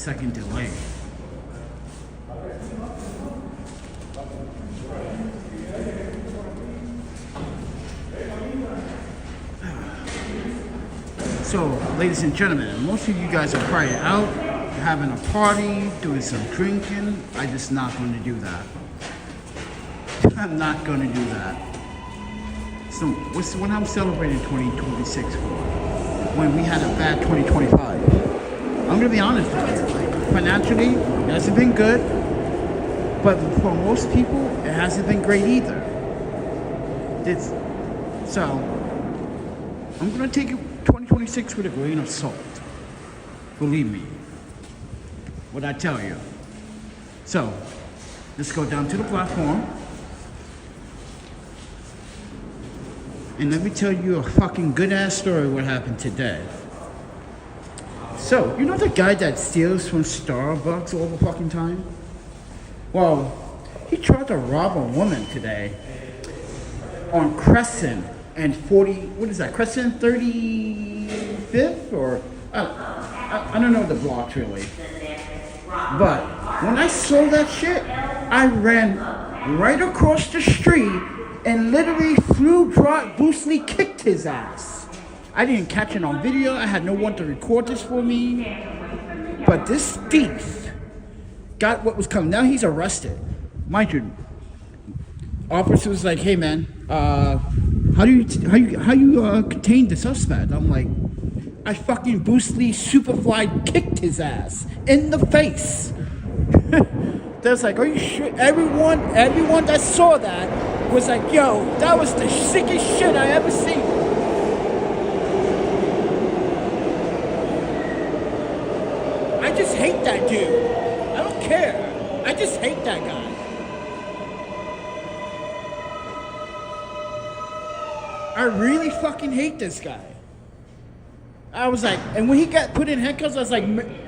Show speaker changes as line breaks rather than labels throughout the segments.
second delay. So, ladies and gentlemen, most of you guys are probably out having a party, doing some drinking. I'm just not going to do that. I'm not going to do that. So, what I'm celebrating 2026 for? When we had a bad 2025. I'm going to be honest with you. Financially, it hasn't been good. But for most people, it hasn't been great either. So, I'm going to take it 2026 with a grain of salt. Believe me. What I tell you. So, let's go down to the platform. And let me tell you a fucking good ass story what happened today. So, you know the guy that steals from Starbucks all the fucking time? Well, he tried to rob a woman today on Crescent and 40, what is that, Crescent 35th? Or, I don't know the blocks really. But when I saw that shit, I ran right across the street and literally brutally kicked his ass. I didn't catch it on video. I had no one to record this for me. But this thief got what was coming. Now he's arrested. Mind you, officer was like, "Hey man, how you contain the suspect?" I'm like, I fucking brutally superfly kicked his ass in the face. That's like, are you sure? Everyone that saw that was like, yo, that was the sickest shit I ever seen. I just hate that dude. I don't care. I just hate that guy. I really fucking hate this guy. I was like, and when he got put in handcuffs, I was like,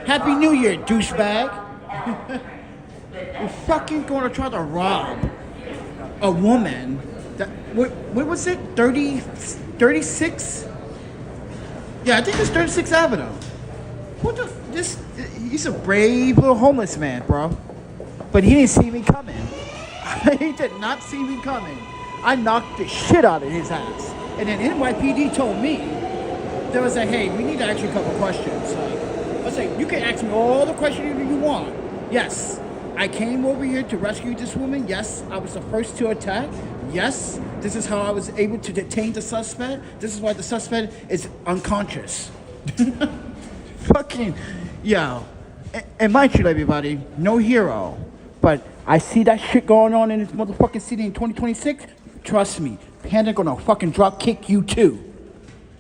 Happy New Year, douchebag. You're fucking going to try to rob a woman that, what was it, 36? Yeah, I think it's 36th Avenue. He's a brave little homeless man, bro. But he didn't see me coming. He did not see me coming. I knocked the shit out of his ass. And then NYPD told me, they was like, hey, we need to ask you a couple questions. I was like, you can ask me all the questions you want. Yes, I came over here to rescue this woman. Yes, I was the first to attack. Yes, this is how I was able to detain the suspect. This is why the suspect is unconscious. Fucking, yo. And mind you, everybody, no hero. But I see that shit going on in this motherfucking city in 2026. Trust me, Panda gonna fucking drop kick you too.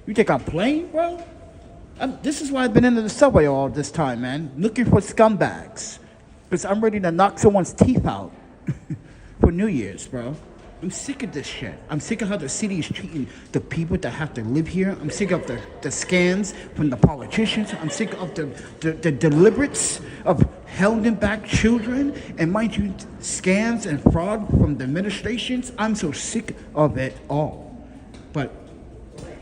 You think I'm playing, bro? This is why I've been into the subway all this time, man. Looking for scumbags. Because I'm ready to knock someone's teeth out for New Year's, bro. I'm sick of this shit. I'm sick of how the city is treating the people that have to live here. I'm sick of the scams from the politicians. I'm sick of the deliberates of holding back children. And mind you, scams and fraud from the administrations. I'm so sick of it all. But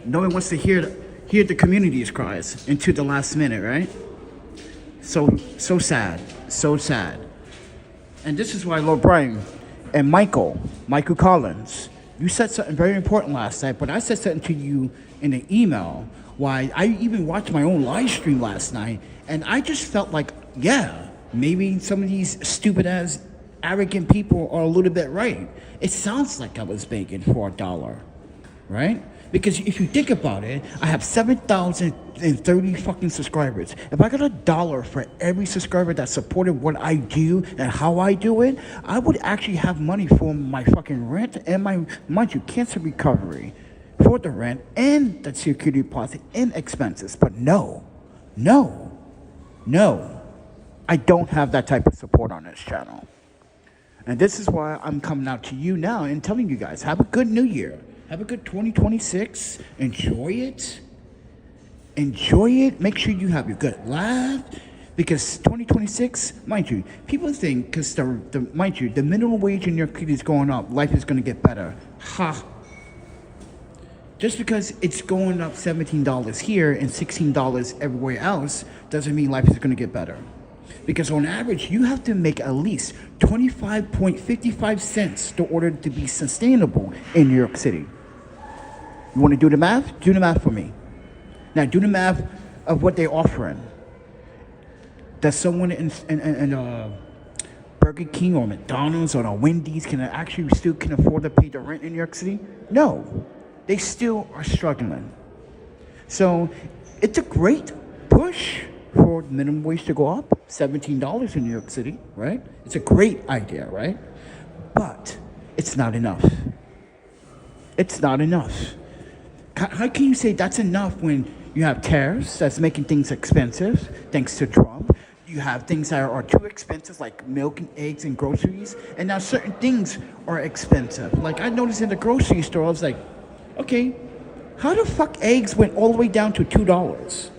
no one wants to hear the community's cries into the last minute, right? So sad. So sad. And this is why Lord Brian and Michael Collins, you said something very important last night, but I said something to you in an email. Why I even watched my own live stream last night, and I just felt like, yeah, maybe some of these stupid ass arrogant people are a little bit right. It sounds like I was begging for $1, right? Because if you think about it, I have 7,030 fucking subscribers. If I got $1 for every subscriber that supported what I do and how I do it, I would actually have money for my fucking rent and my, mind you, cancer recovery, for the rent and the security deposit and expenses. But no, I don't have that type of support on this channel. And this is why I'm coming out to you now and telling you guys, have a good New Year. Have a good 2026. Enjoy it. Make sure you have your good laugh. Because 2026, mind you, people think because mind you, the minimum wage in your city is going up, life is going to get better. Ha. Just because it's going up $17 here and $16 everywhere else doesn't mean life is going to get better. Because on average, you have to make at least 25.55 cents in order to be sustainable in New York City. You want to do the math? Do the math for me. Now, do the math of what they're offering. Does someone in Burger King or McDonald's or a Wendy's can afford to pay the rent in New York City? No. They still are struggling. So it's a great push for minimum wage to go up, $17 in New York City, right? It's a great idea, right? But it's not enough. It's not enough. How can you say that's enough when you have tariffs that's making things expensive, thanks to Trump? You have things that are too expensive, like milk and eggs and groceries, and now certain things are expensive. Like I noticed in the grocery store, I was like, okay, how the fuck eggs went all the way down to $2?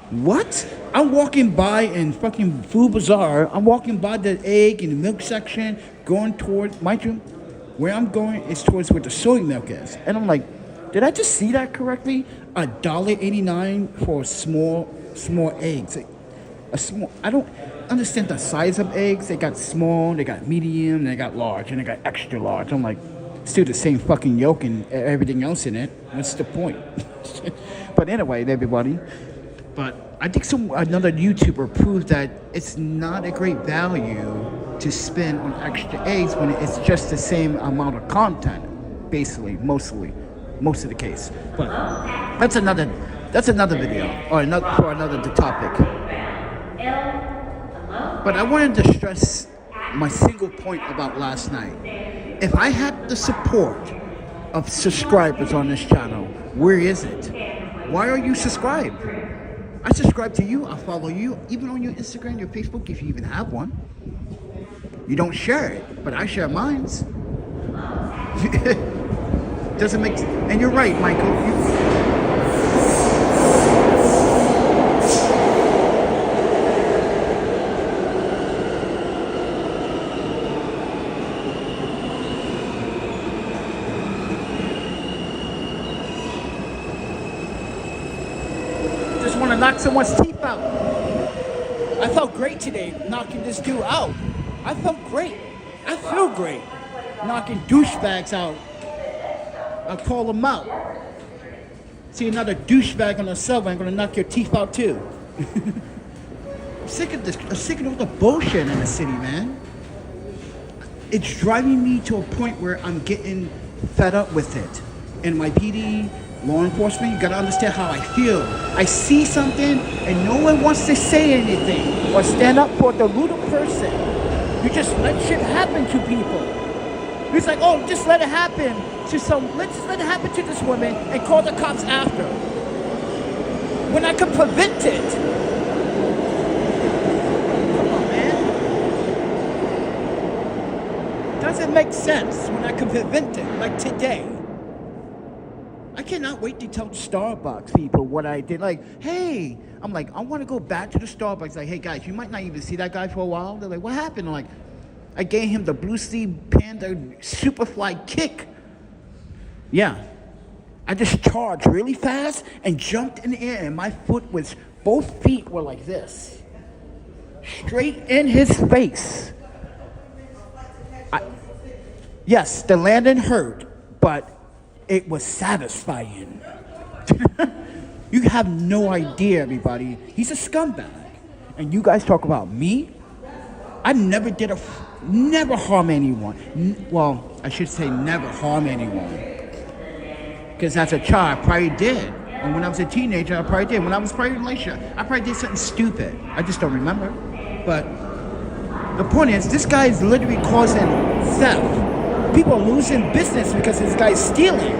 What? I'm walking by in fucking Food Bazaar. I'm walking by the egg and the milk section, going towards, mind you, where I'm going is towards where the soy milk is. And I'm like, did I just see that correctly? $1.89 for small eggs. I don't understand the size of eggs. They got small, they got medium, they got large, and they got extra large. I'm like, still the same fucking yolk and everything else in it. What's the point? But anyway, everybody. But I think another YouTuber proved that it's not a great value to spend on extra eggs when it's just the same amount of content, basically, most of the case. But that's another video or another topic. But I wanted to stress my single point about last night. If I had the support of subscribers on this channel, where is it? Why are you subscribed? I subscribe to you, I follow you, even on your Instagram, your Facebook, if you even have one. You don't share it, but I share mine. Doesn't make sense. And you're right, Michael. Just want to knock someone's teeth out. I felt great today knocking this dude out. I felt great. I feel great knocking douchebags out. I'll call them out. See another douchebag on the subway, I'm gonna knock your teeth out too. I'm sick of this. I'm sick of all the bullshit in the city, man. It's driving me to a point where I'm getting fed up with it. And my PD, law enforcement, you gotta understand how I feel. I see something and no one wants to say anything or stand up for the little person. You just let shit happen to people. It's like, oh, just let it happen to let's just let it happen to this woman and call the cops after. When I could prevent it. Come on, man. Doesn't make sense when I could prevent it, like today. I cannot wait to tell the Starbucks people what I did. Like, hey, I'm like, I want to go back to the Starbucks. Like, hey, guys, you might not even see that guy for a while. They're like, what happened? I'm like, I gave him the Blue Sea Panda Superfly kick. Yeah. I just charged really fast and jumped in the air, and my both feet were like this. Straight in his face. Yes, the landing hurt, but it was satisfying. You have no idea, everybody. He's a scumbag. And you guys talk about me? I never harm anyone. Well, I should say never harm anyone. Because as a child, I probably did. And when I was a teenager, I probably did. When I was probably in a relationship, I probably did something stupid. I just don't remember. But the point is, this guy is literally causing theft. People are losing business because this guy's stealing.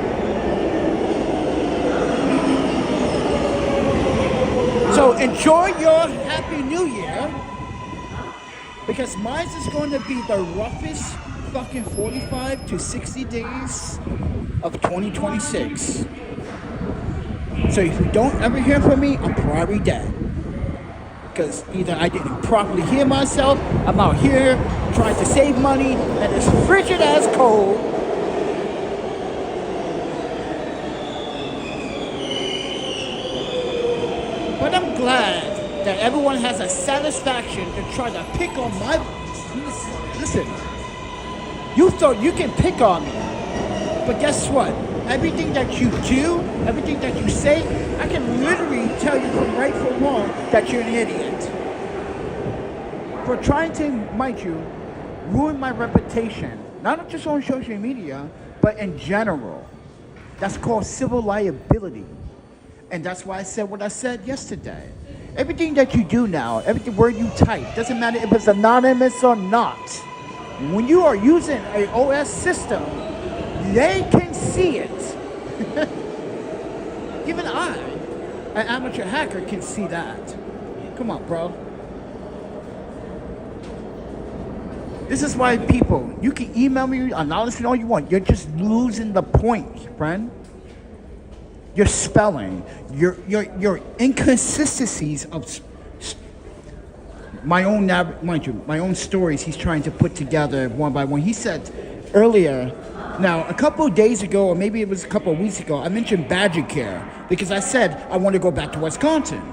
So enjoy your Happy New Year, because mine is going to be the roughest fucking 45 to 60 days of 2026. So if you don't ever hear from me, I'm probably dead. Because either I didn't properly hear myself, I'm out here trying to save money, and it's frigid as cold. and everyone has a satisfaction to try to pick on my... Listen, you thought you can pick on me, but guess what? Everything that you do, everything that you say, I can literally tell you from right from wrong that you're an idiot. For trying to, mind you, ruin my reputation, not just on social media, but in general. That's called civil liability. And that's why I said what I said yesterday. Everything that you do now, every word you type, doesn't matter if it's anonymous or not. When you are using an OS system, they can see it. Even I, an amateur hacker, can see that. Come on, bro. This is why people, you can email me anonymously all you want. You're just losing the point, friend. Your spelling, your inconsistencies of my own, mind you, my own stories he's trying to put together one by one. He said earlier, now a couple of days ago, or maybe it was a couple of weeks ago, I mentioned Badger Care because I said I want to go back to Wisconsin,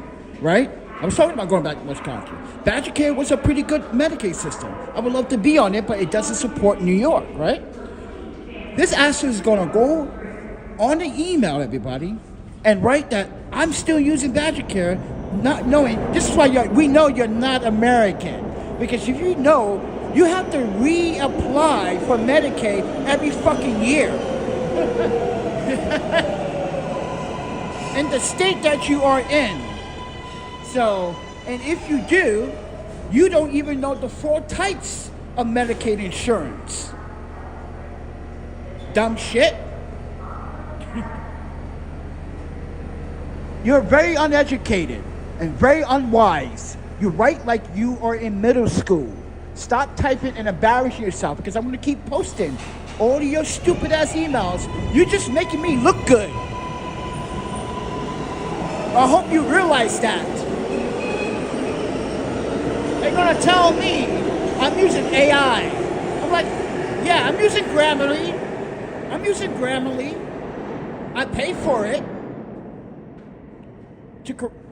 right? I was talking about going back to Wisconsin. Badger Care was a pretty good Medicaid system. I would love to be on it, but it doesn't support New York, right? This asshole is going to go on the email, everybody, and write that I'm still using Badger Care, not knowing. This is why we know you're not American. Because if you know, you have to reapply for Medicaid every fucking year. In the state that you are in. So, and if you do, you don't even know the 4 types of Medicaid insurance. Dumb shit. You're very uneducated and very unwise. You write like you are in middle school. Stop typing and embarrassing yourself because I'm going to keep posting all of your stupid ass emails. You're just making me look good. I hope you realize that. They're going to tell me I'm using AI. I'm like, yeah, I'm using Grammarly. I pay for it.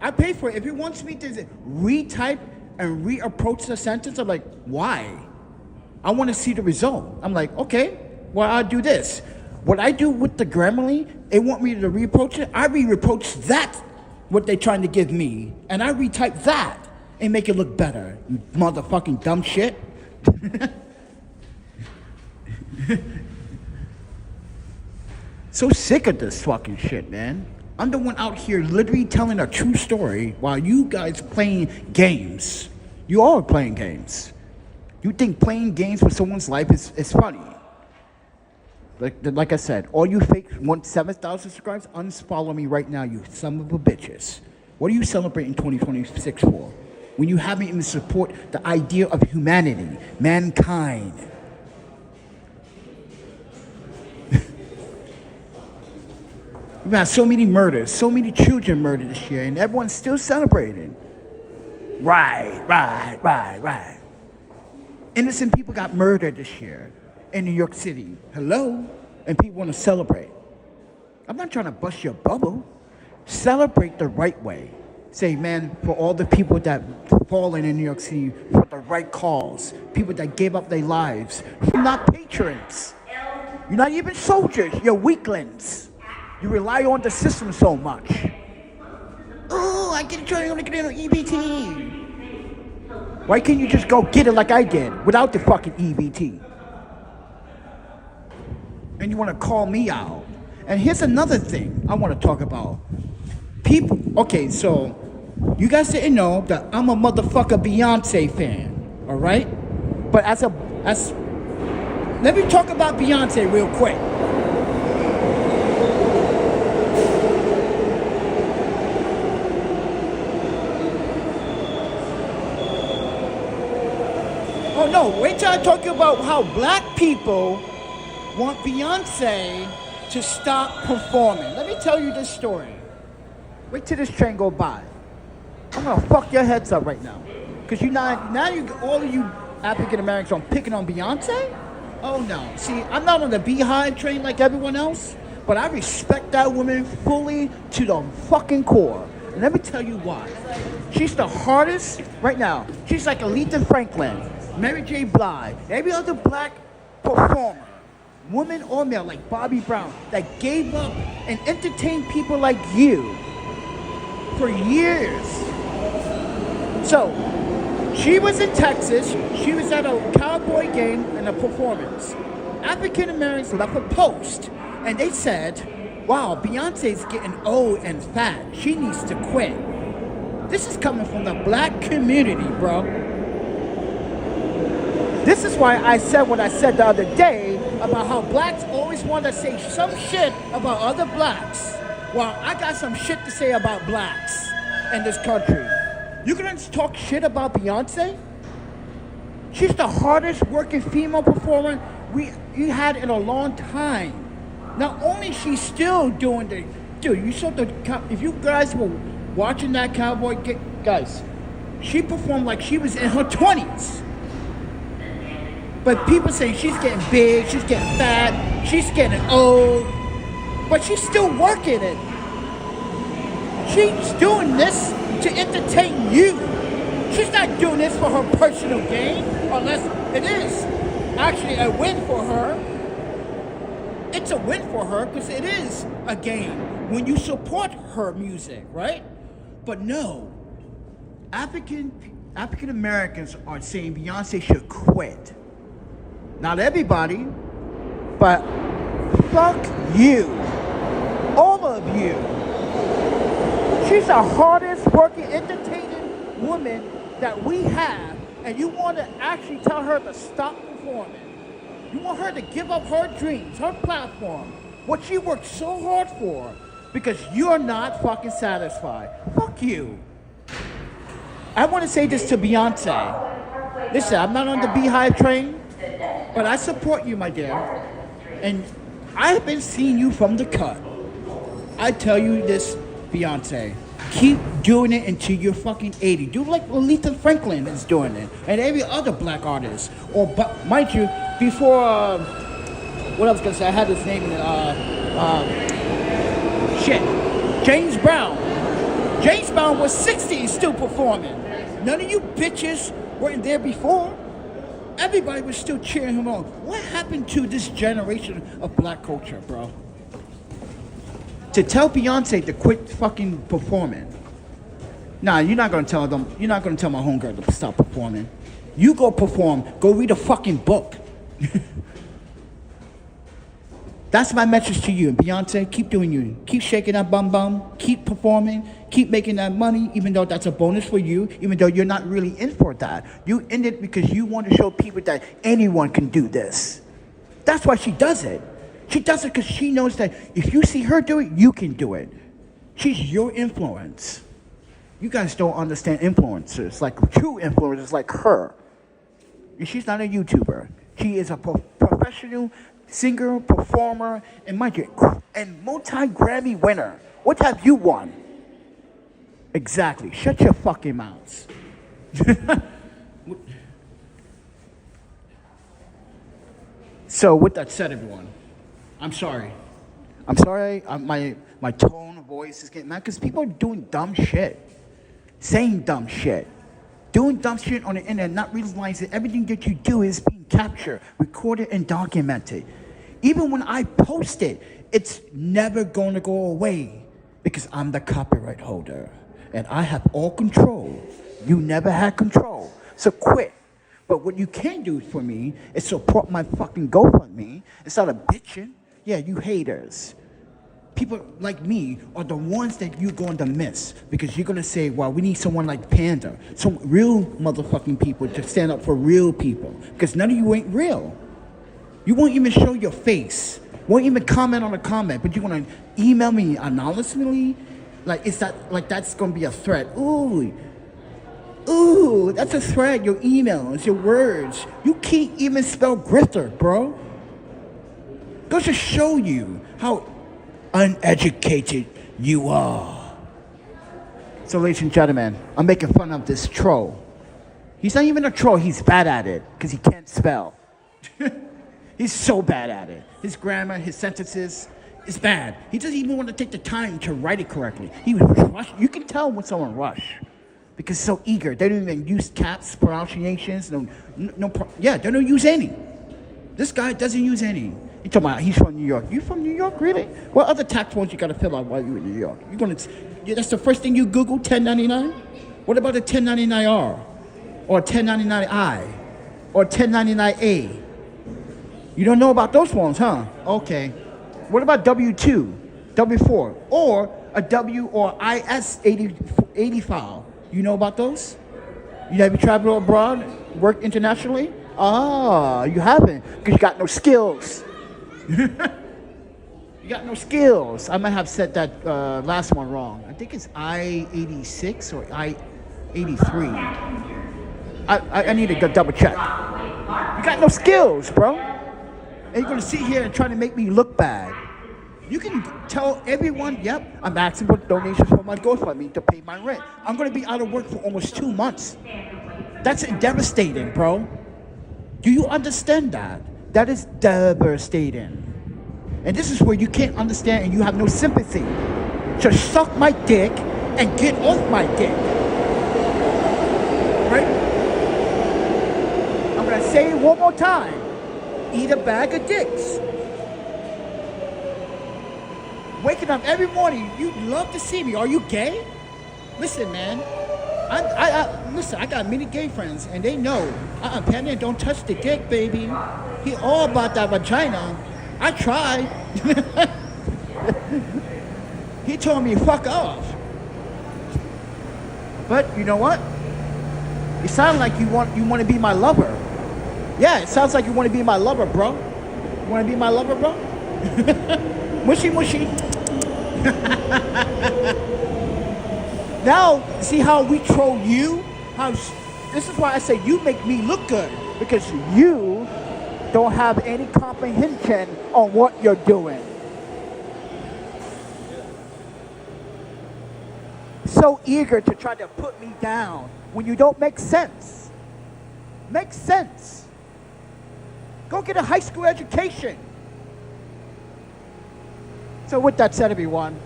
I pay for it. If it wants me to retype and reapproach the sentence, I'm like, why? I want to see the result. I'm like, okay, well, I'll do this. What I do with the Grammarly, they want me to reapproach it. I reapproach that, what they're trying to give me, and I retype that and make it look better. You motherfucking dumb shit. So sick of this fucking shit, man. I'm the one out here literally telling a true story while you guys playing games. You all are playing games. You think playing games with someone's life is funny. Like I said, all you fakes want 7,000 subscribers, unfollow me right now, you son of a bitches. What are you celebrating 2026 for? When you haven't even support the idea of humanity, mankind. We've had so many murders, so many children murdered this year, and everyone's still celebrating. Right. Innocent people got murdered this year in New York City. Hello? And people want to celebrate. I'm not trying to bust your bubble. Celebrate the right way. Say, man, for all the people that fallen in New York City for the right cause, people that gave up their lives. You're not patrons. You're not even soldiers. You're weaklings. You rely on the system so much. Oh, I get it, I want to get it on EBT. Why can't you just go get it like I did without the fucking EBT? And you want to call me out. And here's another thing I want to talk about. People, okay, so you guys didn't know that I'm a motherfucker Beyonce fan, all right? But let me talk about Beyonce real quick. Oh no, wait till I talk about how black people want Beyonce to stop performing. Let me tell you this story. Wait till this train go by. I'm gonna fuck your heads up right now. Cause all of you African Americans are picking on Beyonce? Oh no, see, I'm not on the Beehive train like everyone else, but I respect that woman fully to the fucking core. And let me tell you why. She's the hardest right now. She's like Aretha Franklin, Mary J. Blige, every other black performer, woman or male, like Bobby Brown, that gave up and entertained people like you for years. So, she was in Texas. She was at a Cowboy game and a performance. African Americans left a post, and they said, wow, Beyonce's getting old and fat. She needs to quit. This is coming from the black community, bro. This is why I said what I said the other day about how blacks always want to say some shit about other blacks. Well, I got some shit to say about blacks in this country. You gonna talk shit about Beyonce? She's the hardest working female performer we had in a long time. Not only is she still doing the, dude, you saw the, if you guys were watching that Cowboy, guys, she performed like she was in her 20s. But people say she's getting big, she's getting fat, she's getting old, but she's still working it. She's doing this to entertain you. She's not doing this for her personal gain, unless it is actually a win for her. It's a win for her because it is a gain when you support her music, right? But no, African Americans are saying Beyonce should quit. Not everybody, but fuck you. All of you. She's the hardest working, entertaining woman that we have, and you want to actually tell her to stop performing. You want her to give up her dreams, her platform, what she worked so hard for, because you're not fucking satisfied. Fuck you. I want to say this to Beyonce. Listen, I'm not on the Beehive train, but I support you, my dear. And I've been seeing you from the cut. I tell you this, Beyonce, keep doing it until you're fucking 80. Do like Aretha Franklin is doing it, and every other black artist. Or, mind you, before, what I was gonna say, I had this name in James Brown. James Brown was 60 and still performing. None of you bitches weren't there before. Everybody was still cheering him on. What happened to this generation of black culture, bro? To tell Beyonce to quit fucking performing. Nah, you're not gonna tell them. You're not gonna tell my homegirl to stop performing. You go perform. Go read a fucking book. That's my message to you. And Beyonce, keep doing you. Keep shaking that bum bum. Keep performing. Keep making that money, even though that's a bonus for you, even though you're not really in for that. You in it because you want to show people that anyone can do this. That's why she does it. She does it because she knows that if you see her do it, you can do it. She's your influence. You guys don't understand influencers, like true influencers like her. And she's not a YouTuber. She is a professional singer, performer, and mind you, and multi-Grammy winner. What have you won? Exactly. Shut your fucking mouths. So with that said, everyone, I'm sorry. My tone of voice is getting mad because people are doing dumb shit, saying dumb shit, doing dumb shit on the internet, not realizing everything that you do is being captured, recorded, and documented. Even when I post it, it's never going to go away because I'm the copyright holder and I have all control. You never had control, so quit. But what you can do for me is support my fucking GoFundMe instead of bitching. Yeah, you haters. People like me are the ones that you're going to miss because you're going to say, well, we need someone like Panda, some real motherfucking people to stand up for real people because none of you ain't real. You won't even show your face, won't even comment on a comment, but you want to email me anonymously? Like, is that, like, that's going to be a threat? Ooh, that's a threat, your emails, your words. You can't even spell grifter, bro. Goes to show you how uneducated you are. So, ladies and gentlemen, I'm making fun of this troll. He's not even a troll, he's bad at it, because he can't spell. He's so bad at it. His grammar, his sentences, is bad. He doesn't even want to take the time to write it correctly. He was rushed. You can tell when someone rushed. because it's so eager. They don't even use caps, pronunciations. Yeah, they don't use any. This guy doesn't use any. You talking about he's from New York? You from New York, really? What other tax forms you got to fill out while you're in New York? That's the first thing you Google, 1099. What about a 1099R, or a 1099I, or 1099A? You don't know about those forms, huh? Okay. What about W-2, W-4, or a W or IS-80 file? You know about those? Have you traveled abroad, worked internationally? Ah, you haven't, because you got no skills. You got no skills. I might have said that last one wrong. I think it's I-86 or I-83. I need to go double check. You got no skills, bro. And you're going to sit here and try to make me look bad. You can tell everyone, yep, I'm asking for donations for my GoFundMe to pay my rent. I'm going to be out of work for almost 2 months. That's devastating, bro. Do you understand that? That is devastating. And this is where you can't understand and you have no sympathy. Just suck my dick and get off my dick. Right? I'm going to say it one more time. Eat a bag of dicks. Waking up every morning, you love to see me. Are you gay? Listen, man. Listen, I got many gay friends, and they know. Panda, don't touch the dick, baby. He all about that vagina. I tried. He told me, fuck off. But you know what? It sounds like you want to be my lover. Yeah, it sounds like you want to be my lover, bro. You want to be my lover, bro? Mushy, mushy. Now, see how we troll you? This is why I say you make me look good. Because you don't have any comprehension on what you're doing. So eager to try to put me down when you don't make sense. Make sense. Go get a high school education. So with that said, everyone,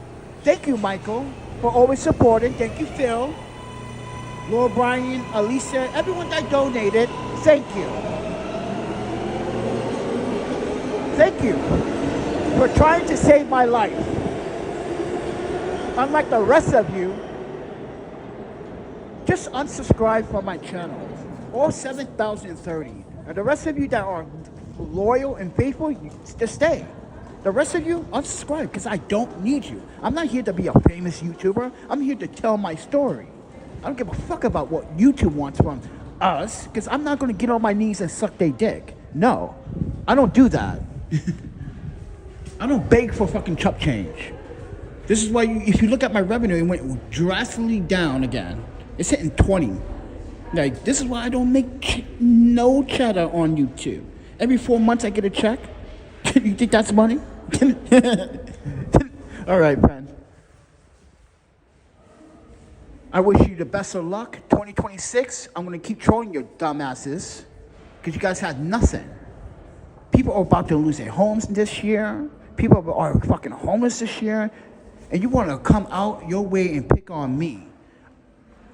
thank you, Michael, for always supporting. Thank you, Phil, Laura, Brian, Alicia, everyone that donated. Thank you. Thank you for trying to save my life. Unlike the rest of you, just unsubscribe from my channel. All 7,030. And the rest of you that are loyal and faithful, you just stay. The rest of you, unsubscribe, because I don't need you. I'm not here to be a famous YouTuber. I'm here to tell my story. I don't give a fuck about what YouTube wants from us, because I'm not going to get on my knees and suck their dick. No, I don't do that. I don't beg for fucking chump change. This is why, if you look at my revenue, it went drastically down again. It's hitting 20. Like, this is why I don't make no cheddar on YouTube. Every 4 months I get a check. You think that's money? All right, friend. I wish you the best of luck. 2026, I'm going to keep trolling your dumbasses because you guys had nothing. People are about to lose their homes this year. People are fucking homeless this year. And you want to come out your way and pick on me.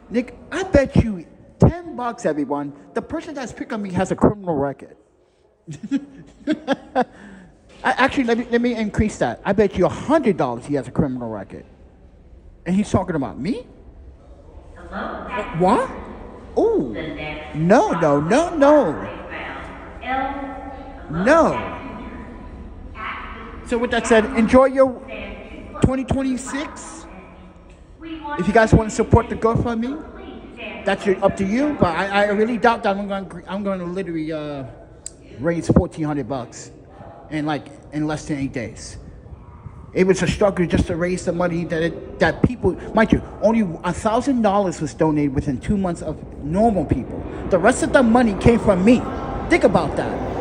Nick, I bet you $10, everyone, the person that's picking on me has a criminal record. Actually, let me increase that. I bet you $100 he has a criminal record. And he's talking about me? What? Ooh. No. No. So with that said, enjoy your 2026. If you guys want to support the GoFundMe, that's up to you. But I really doubt that I'm going to literally raise $1,400 in less than 8 days. It was a struggle just to raise the money that people, mind you, only $1,000 was donated within 2 months of normal people. The rest of the money came from me. Think about that.